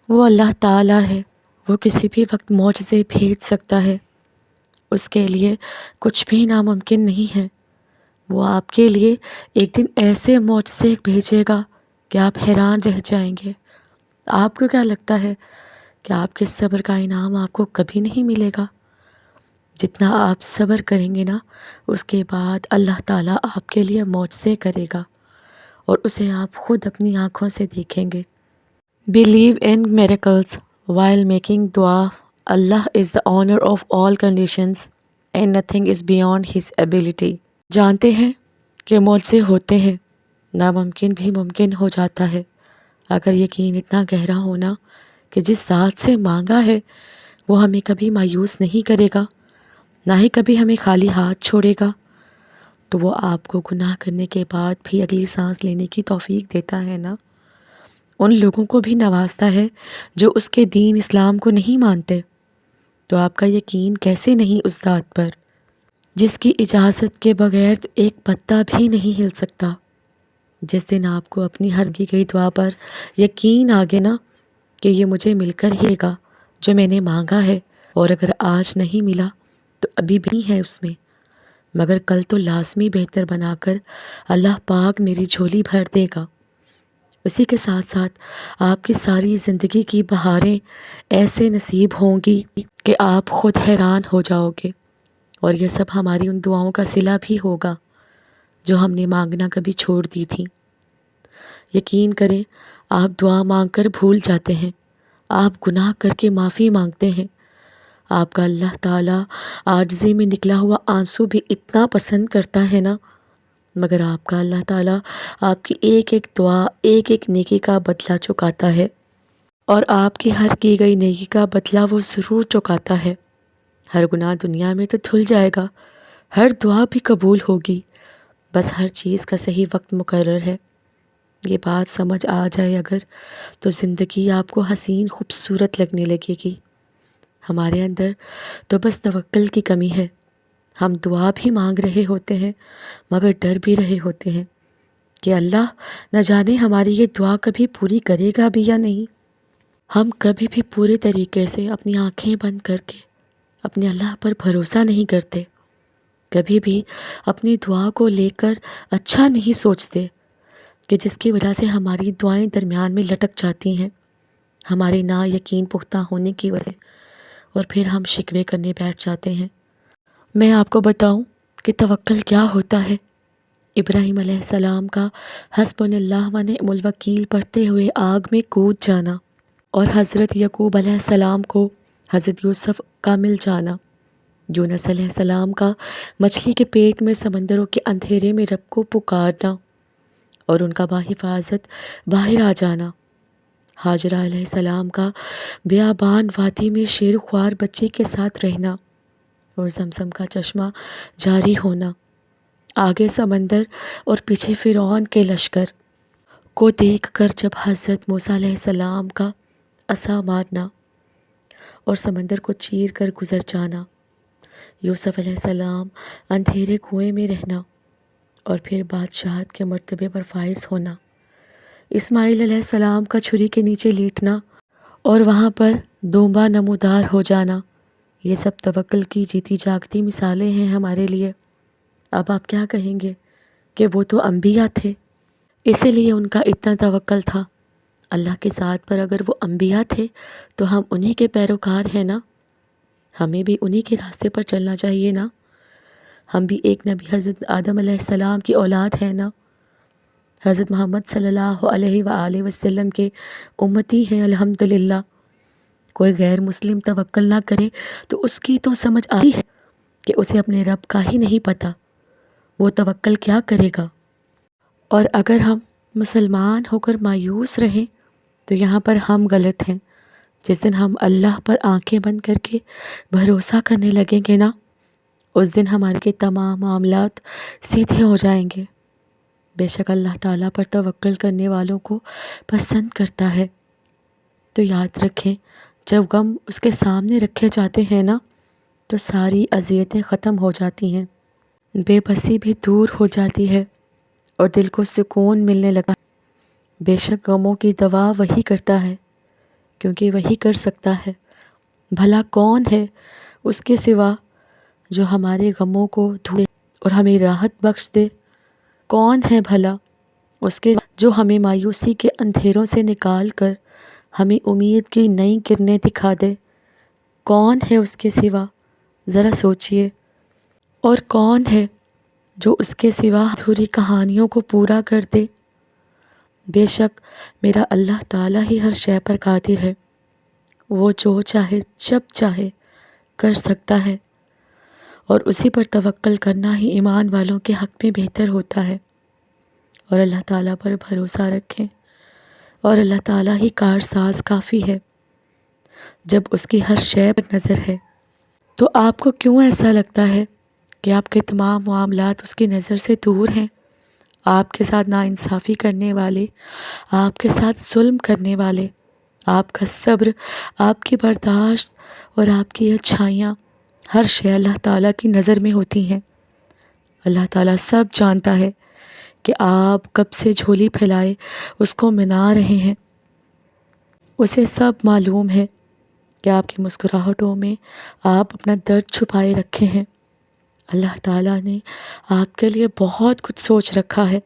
وہ اللہ تعالیٰ ہے، وہ کسی بھی وقت معجزے بھیج سکتا ہے، اس کے لیے کچھ بھی ناممکن نہیں ہے۔ وہ آپ کے لیے ایک دن ایسے معجزے بھیجے گا کہ آپ حیران رہ جائیں گے۔ آپ کو کیا لگتا ہے کہ آپ کے صبر کا انعام آپ کو کبھی نہیں ملے گا؟ جتنا آپ صبر کریں گے نا، اس کے بعد اللہ تعالیٰ آپ کے لیے معجزے کرے گا اور اسے آپ خود اپنی آنکھوں سے دیکھیں گے۔ Believe in miracles while making dua. Allah is the owner of all conditions and nothing is beyond his ability. جانتے ہیں کہ معجزے ہوتے ہیں، ناممکن بھی ممکن ہو جاتا ہے اگر یقین اتنا گہرا ہونا کہ جس ذات سے مانگا ہے وہ ہمیں کبھی مایوس نہیں کرے گا، نہ ہی کبھی ہمیں خالی ہاتھ چھوڑے گا۔ تو وہ آپ کو گناہ کرنے کے بعد بھی اگلی سانس لینے کی توفیق دیتا ہے نا۔ ان لوگوں کو بھی نوازتا ہے جو اس کے دین اسلام کو نہیں مانتے۔ تو آپ کا یقین کیسے نہیں اس ذات پر جس کی اجازت کے بغیر تو ایک پتا بھی نہیں ہل سکتا؟ جس دن آپ کو اپنی ہر کی گئی دعا پر یقین آگے نا کہ یہ مجھے مل کر ہی گا جو میں نے مانگا ہے، اور اگر آج نہیں ملا تو ابھی بھی ہے اس میں، مگر کل تو لازمی بہتر بنا کر اللہ پاک میری جھولی بھر دے گا۔ اسی کے ساتھ ساتھ آپ کی ساری زندگی کی بہاریں ایسے نصیب ہوں گی کہ آپ خود حیران ہو جاؤ گے، اور یہ سب ہماری ان دعاؤں کا صلہ بھی ہوگا جو ہم نے مانگنا کبھی چھوڑ دی تھی۔ یقین کریں، آپ دعا مانگ کر بھول جاتے ہیں، آپ گناہ کر کے معافی مانگتے ہیں، آپ کا اللہ تعالیٰ عاجزی میں نکلا ہوا آنسو بھی اتنا پسند کرتا ہے نا، مگر آپ کا اللہ تعالیٰ آپ کی ایک ایک دعا، ایک ایک نیکی کا بدلہ چکاتا ہے، اور آپ کی ہر کی گئی نیکی کا بدلہ وہ ضرور چکاتا ہے۔ ہر گناہ دنیا میں تو دھل جائے گا، ہر دعا بھی قبول ہوگی، بس ہر چیز کا صحیح وقت مقرر ہے۔ یہ بات سمجھ آ جائے اگر، تو زندگی آپ کو حسین خوبصورت لگنے لگے گی۔ ہمارے اندر تو بس توکل کی کمی ہے، ہم دعا بھی مانگ رہے ہوتے ہیں مگر ڈر بھی رہے ہوتے ہیں کہ اللہ نہ جانے ہماری یہ دعا کبھی پوری کرے گا بھی یا نہیں۔ ہم کبھی بھی پورے طریقے سے اپنی آنکھیں بند کر کے اپنے اللہ پر بھروسہ نہیں کرتے، کبھی بھی اپنی دعا کو لے کر اچھا نہیں سوچتے، کہ جس کی وجہ سے ہماری دعائیں درمیان میں لٹک جاتی ہیں ہمارے نا یقین پختہ ہونے کی وجہ سے، اور پھر ہم شکوے کرنے بیٹھ جاتے ہیں۔ میں آپ کو بتاؤں کہ توکل کیا ہوتا ہے۔ ابراہیم علیہ السلام کا حسبنا اللہ و نعم الوکیل پڑھتے ہوئے آگ میں کود جانا، اور حضرت یعقوب علیہ السلام کو حضرت یوسف کا مل جانا، یونس علیہ السلام کا مچھلی کے پیٹ میں سمندروں کے اندھیرے میں رب کو پکارنا اور ان کا بحفاظت باہر آ جانا، ہاجرہ علیہ السلام کا بیابان وادی میں شیر خوار بچے کے ساتھ رہنا، اور زمزم کا چشمہ جاری ہونا، آگے سمندر اور پیچھے فرعون کے لشکر کو دیکھ کر جب حضرت موسیٰ علیہ السلام کا عصا مارنا اور سمندر کو چیر کر گزر جانا، یوسف علیہ السلام اندھیرے کنویں میں رہنا اور پھر بادشاہت کے مرتبے پر فائز ہونا، اسماعیل علیہ السلام کا چھری کے نیچے لیٹنا اور وہاں پر دونبا نمودار ہو جانا، یہ سب توکل کی جیتی جاگتی مثالیں ہیں ہمارے لیے۔ اب آپ کیا کہیں گے کہ وہ تو انبیاء تھے، اسی لیے ان کا اتنا توکل تھا۔ اللہ کی ذات پر اگر وہ انبیاء تھے تو ہم انہی کے پیروکار ہیں نا، ہمیں بھی انہی کے راستے پر چلنا چاہیے نا۔ ہم بھی ایک نبی حضرت آدم علیہ السلام کی اولاد ہیں نا، حضرت محمد صلی اللہ علیہ وآلہ وسلم کے امتی ہیں الحمدللہ۔ کوئی غیر مسلم توکل نہ کرے تو اس کی تو سمجھ آئی ہے کہ اسے اپنے رب کا ہی نہیں پتہ، وہ توکل کیا کرے گا۔ اور اگر ہم مسلمان ہو کر مایوس رہیں تو یہاں پر ہم غلط ہیں۔ جس دن ہم اللہ پر آنکھیں بند کر کے بھروسہ کرنے لگیں گے نا، اس دن ہمارے کے تمام معاملات سیدھے ہو جائیں گے۔ بے شک اللہ تعالیٰ پر توکل کرنے والوں کو پسند کرتا ہے۔ تو یاد رکھیں، جب غم اس کے سامنے رکھے جاتے ہیں نا تو ساری اذیتیں ختم ہو جاتی ہیں، بے بسی بھی دور ہو جاتی ہے اور دل کو سکون ملنے لگا۔ بے شک غموں کی دوا وہی کرتا ہے کیونکہ وہی کر سکتا ہے۔ بھلا کون ہے اس کے سوا جو ہمارے غموں کو دھوئے اور ہمیں راحت بخش دے؟ کون ہے بھلا اس کے جو ہمیں مایوسی کے اندھیروں سے نکال کر ہمیں امید کی نئی کرنیں دکھا دے؟ کون ہے اس کے سوا؟ ذرا سوچئے۔ اور کون ہے جو اس کے سوا ادھوری کہانیوں کو پورا کر دے؟ بے شک میرا اللہ تعالیٰ ہی ہر شے پر قادر ہے۔ وہ جو چاہے جب چاہے کر سکتا ہے، اور اسی پر توکل کرنا ہی ایمان والوں کے حق میں بہتر ہوتا ہے۔ اور اللہ تعالیٰ پر بھروسہ رکھیں، اور اللہ تعالیٰ ہی کارساز کافی ہے۔ جب اس کی ہر شے پر نظر ہے تو آپ کو کیوں ایسا لگتا ہے کہ آپ کے تمام معاملات اس کی نظر سے دور ہیں؟ آپ کے ساتھ ناانصافی کرنے والے، آپ کے ساتھ ظلم کرنے والے، آپ کا صبر، آپ کی برداشت اور آپ کی اچھائیاں، ہر شے اللہ تعالیٰ کی نظر میں ہوتی ہیں۔ اللہ تعالیٰ سب جانتا ہے کہ آپ کب سے جھولی پھیلائے اس کو منا رہے ہیں۔ اسے سب معلوم ہے کہ آپ کی مسکراہٹوں میں آپ اپنا درد چھپائے رکھے ہیں۔ اللہ تعالیٰ نے آپ کے لیے بہت کچھ سوچ رکھا ہے،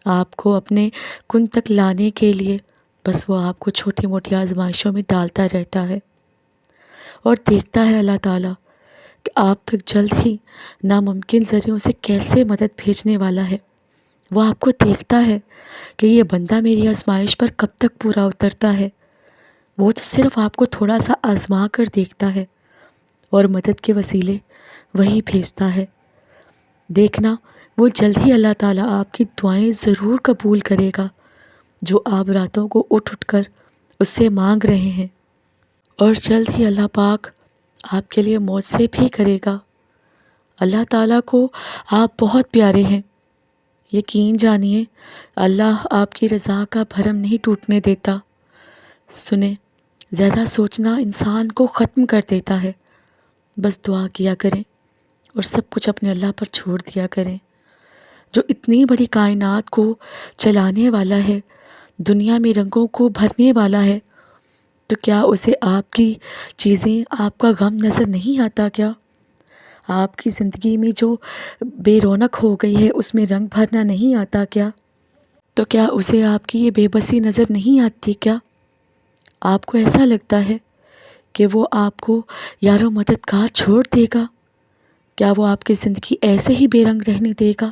آپ کو اپنے کن تک لانے کے لیے، بس وہ آپ کو چھوٹی موٹی آزمائشوں میں ڈالتا رہتا ہے، اور دیکھتا ہے اللہ تعالیٰ کہ آپ تک جلد ہی ناممکن ذریعوں سے کیسے مدد بھیجنے والا ہے۔ وہ آپ کو دیکھتا ہے کہ یہ بندہ میری آزمائش پر کب تک پورا اترتا ہے۔ وہ تو صرف آپ کو تھوڑا سا آزما کر دیکھتا ہے، اور مدد کے وسیلے وہی بھیجتا ہے۔ دیکھنا وہ جلد ہی اللہ تعالیٰ آپ کی دعائیں ضرور قبول کرے گا جو آپ راتوں کو اٹھ اٹھ کر اس سے مانگ رہے ہیں، اور جلد ہی اللہ پاک آپ کے لیے معجزے بھی کرے گا۔ اللہ تعالیٰ کو آپ بہت پیارے ہیں، یقین جانیے اللہ آپ کی رضا کا بھرم نہیں ٹوٹنے دیتا۔ سنیں، زیادہ سوچنا انسان کو ختم کر دیتا ہے، بس دعا کیا کریں اور سب کچھ اپنے اللہ پر چھوڑ دیا کریں۔ جو اتنی بڑی کائنات کو چلانے والا ہے، دنیا میں رنگوں کو بھرنے والا ہے، تو کیا اسے آپ کی چیزیں، آپ کا غم نظر نہیں آتا کیا؟ آپ کی زندگی میں جو بے رونق ہو گئی ہے اس میں رنگ بھرنا نہیں آتا کیا؟ تو کیا اسے آپ کی یہ بے بسی نظر نہیں آتی کیا؟ آپ کو ایسا لگتا ہے کہ وہ آپ کو یار و مددگار چھوڑ دے گا؟ کیا وہ آپ کی زندگی ایسے ہی بے رنگ رہنے دے گا؟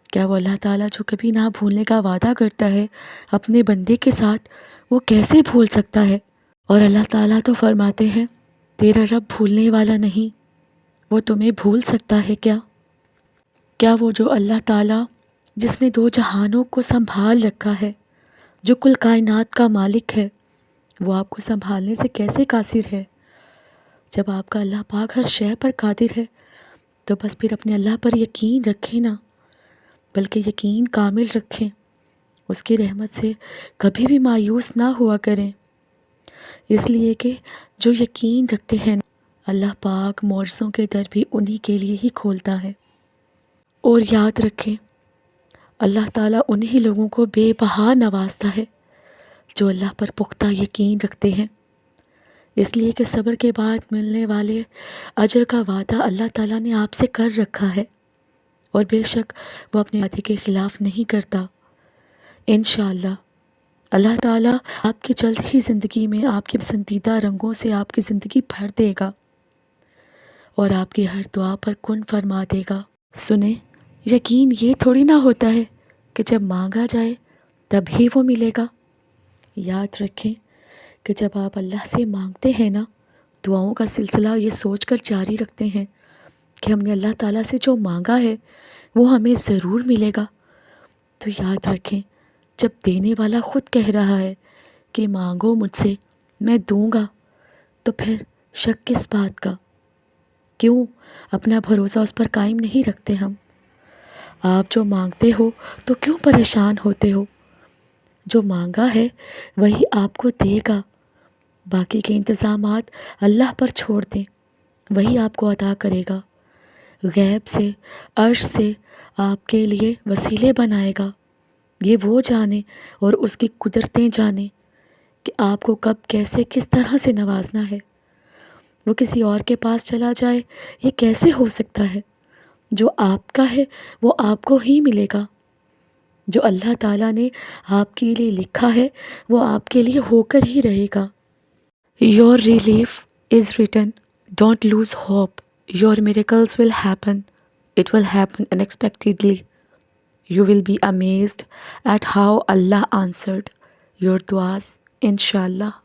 کیا وہ اللہ تعالیٰ جو کبھی نہ بھولنے کا وعدہ کرتا ہے اپنے بندے کے ساتھ، وہ کیسے بھول سکتا ہے؟ اور اللہ تعالیٰ تو فرماتے ہیں تیرا رب بھولنے والا نہیں، وہ تمہیں بھول سکتا ہے کیا؟ کیا وہ جو اللہ تعالیٰ جس نے دو جہانوں کو سنبھال رکھا ہے، جو کل کائنات کا مالک ہے، وہ آپ کو سنبھالنے سے کیسے قاصر ہے؟ جب آپ کا اللہ پاک ہر شے پر قادر ہے تو بس پھر اپنے اللہ پر یقین رکھیں نا، بلکہ یقین کامل رکھیں، اس کی رحمت سے کبھی بھی مایوس نہ ہوا کریں، اس لیے کہ جو یقین رکھتے ہیں اللہ پاک معجزوں کے در بھی انہی کے لیے ہی کھولتا ہے۔ اور یاد رکھیں اللہ تعالیٰ انہی لوگوں کو بے بہا نوازتا ہے جو اللہ پر پختہ یقین رکھتے ہیں، اس لیے کہ صبر کے بعد ملنے والے اجر کا وعدہ اللہ تعالیٰ نے آپ سے کر رکھا ہے، اور بے شک وہ اپنے وعدے کے خلاف نہیں کرتا۔ انشاءاللہ اللہ تعالیٰ آپ کی جلد ہی زندگی میں آپ کے پسندیدہ رنگوں سے آپ کی زندگی بھر دے گا، اور آپ کی ہر دعا پر کن فرما دے گا۔ سنیں، یقین یہ تھوڑی نہ ہوتا ہے کہ جب مانگا جائے تب ہی وہ ملے گا۔ یاد رکھیں کہ جب آپ اللہ سے مانگتے ہیں نا، دعاؤں کا سلسلہ یہ سوچ کر جاری رکھتے ہیں کہ ہم نے اللہ تعالیٰ سے جو مانگا ہے وہ ہمیں ضرور ملے گا، تو یاد رکھیں جب دینے والا خود کہہ رہا ہے کہ مانگو مجھ سے میں دوں گا، تو پھر شک کس بات کا؟ کیوں اپنا بھروسہ اس پر قائم نہیں رکھتے ہم؟ آپ جو مانگتے ہو تو کیوں پریشان ہوتے ہو؟ جو مانگا ہے وہی آپ کو دے گا، باقی کے انتظامات اللہ پر چھوڑ دیں، وہی آپ کو عطا کرے گا۔ غیب سے، عرش سے آپ کے لیے وسیلے بنائے گا، یہ وہ جانے اور اس کی قدرتیں جانے کہ آپ کو کب کیسے کس طرح سے نوازنا ہے۔ وہ کسی اور کے پاس چلا جائے، یہ کیسے ہو سکتا ہے؟ جو آپ کا ہے وہ آپ کو ہی ملے گا۔ جو اللہ تعالیٰ نے آپ کے لیے لکھا ہے وہ آپ کے لیے ہو کر ہی رہے گا۔ Your relief is written. Don't lose hope. Your miracles will happen. It will happen unexpectedly. You will be amazed at how Allah answered your du'as, inshallah.